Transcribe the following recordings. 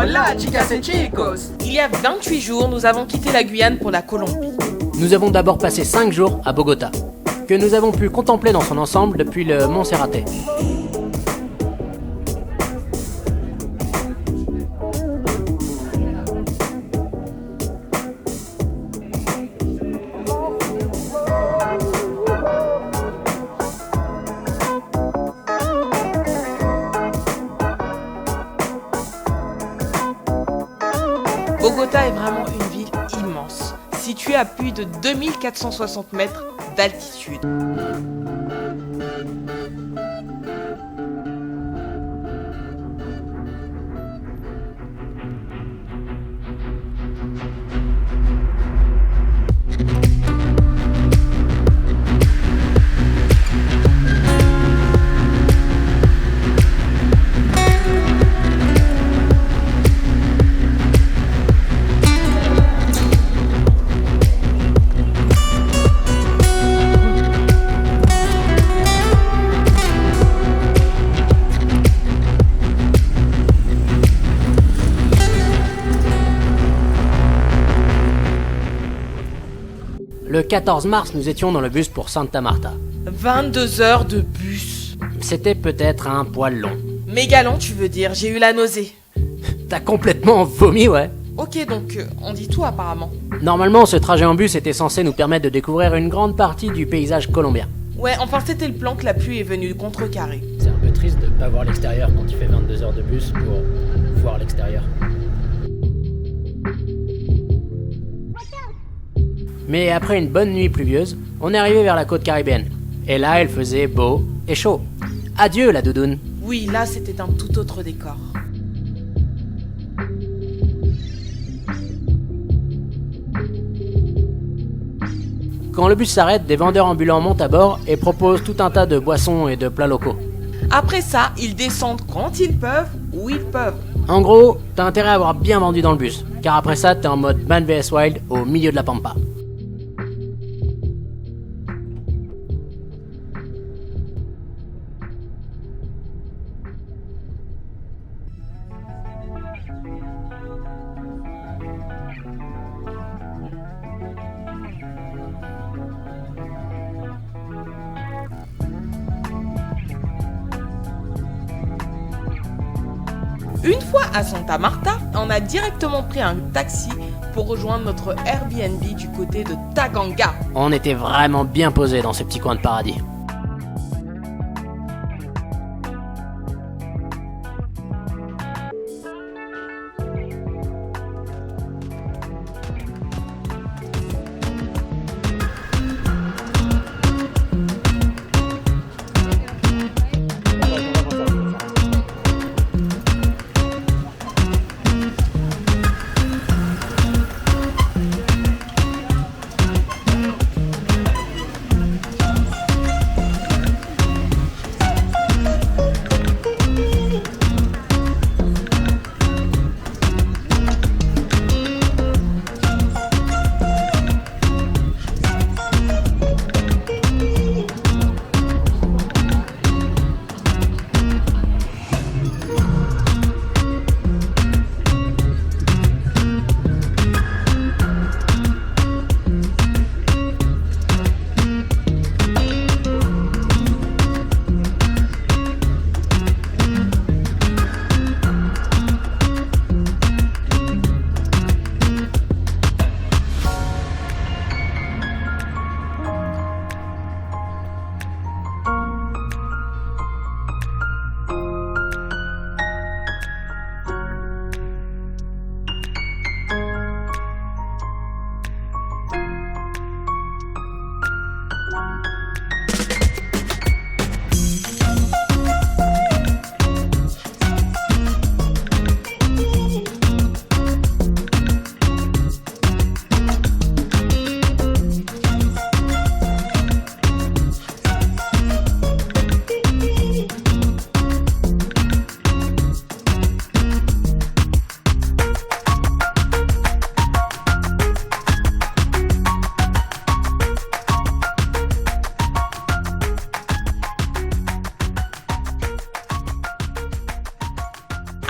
Hola, chicas et chicos. Il y a 28 jours, nous avons quitté la Guyane pour la Colombie. Nous avons d'abord passé 5 jours à Bogota, que nous avons pu contempler dans son ensemble depuis le Mont Serraté. Bogota est vraiment une ville immense, située à plus de 2460 mètres d'altitude. Le 14 mars, nous étions dans le bus pour Santa Marta. 22 heures de bus. C'était peut-être un poil long. Méga long, tu veux dire, j'ai eu la nausée. T'as complètement vomi, ouais. Ok, donc on dit tout apparemment. Normalement, ce trajet en bus était censé nous permettre de découvrir une grande partie du paysage colombien. Ouais, enfin c'était le plan que la pluie est venue contrecarrer. C'est un peu triste de pas voir l'extérieur quand il fait 22 heures de bus pour voir l'extérieur. Mais après une bonne nuit pluvieuse, on est arrivé vers la côte caribéenne. Et là, il faisait beau et chaud. Adieu la doudoune. Oui, là c'était un tout autre décor. Quand le bus s'arrête, des vendeurs ambulants montent à bord et proposent tout un tas de boissons et de plats locaux. Après ça, ils descendent quand ils peuvent, où ils peuvent. En gros, t'as intérêt à avoir bien vendu dans le bus, car après ça, t'es en mode Man vs Wild au milieu de la pampa. Une fois à Santa Marta, on a directement pris un taxi pour rejoindre notre Airbnb du côté de Taganga. On était vraiment bien posés dans ce petit coin de paradis.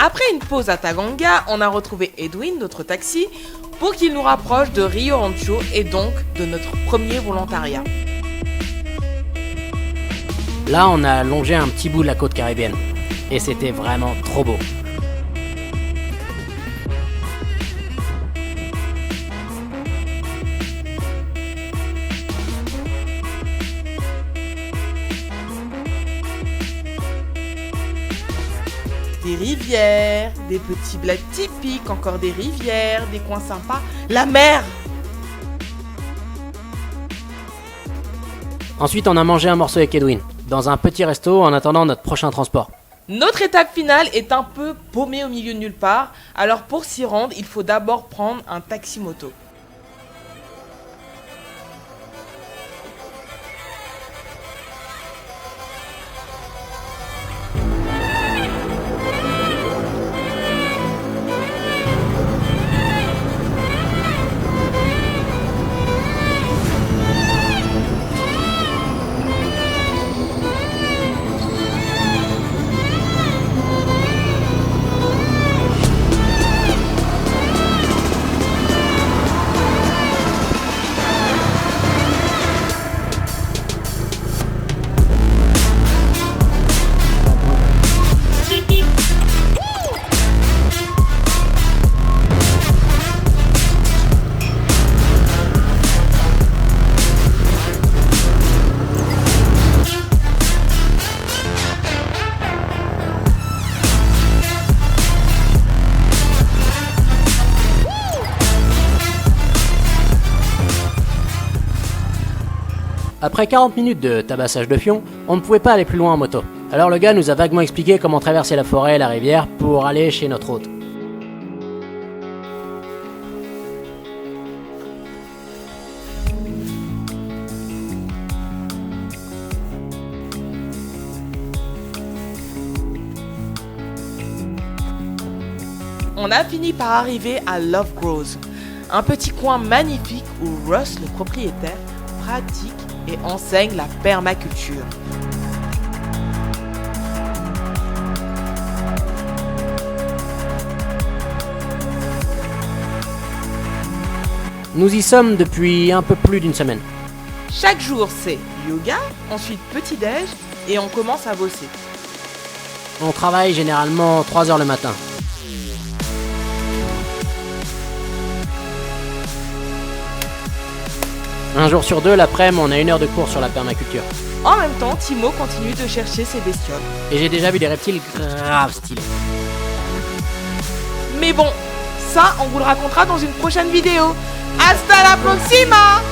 Après une pause à Taganga, on a retrouvé Edwin, notre taxi, pour qu'il nous rapproche de Rio Rancho et donc de notre premier volontariat. Là, on a longé un petit bout de la côte caribéenne. Et c'était vraiment trop beau. Des rivières, des petits bleds typiques, encore des rivières, des coins sympas, la mer. Ensuite, on a mangé un morceau avec Edwin, dans un petit resto en attendant notre prochain transport. Notre étape finale est un peu paumée au milieu de nulle part, alors pour s'y rendre, il faut d'abord prendre un taxi-moto. Après 40 minutes de tabassage de fion, on ne pouvait pas aller plus loin en moto. Alors le gars nous a vaguement expliqué comment traverser la forêt et la rivière pour aller chez notre hôte. On a fini par arriver à Love Grows, un petit coin magnifique où Russ, le propriétaire, pratique et enseigne la permaculture. Nous y sommes depuis un peu plus d'une semaine. Chaque jour, c'est yoga, ensuite petit-déj et on commence à bosser. On travaille généralement 3 heures le matin. Un jour sur deux, l'après-midi, on a 1 heure de cours sur la permaculture. En même temps, Timo continue de chercher ses bestioles. Et j'ai déjà vu des reptiles grave stylés. Mais bon, ça, on vous le racontera dans une prochaine vidéo. Hasta la próxima!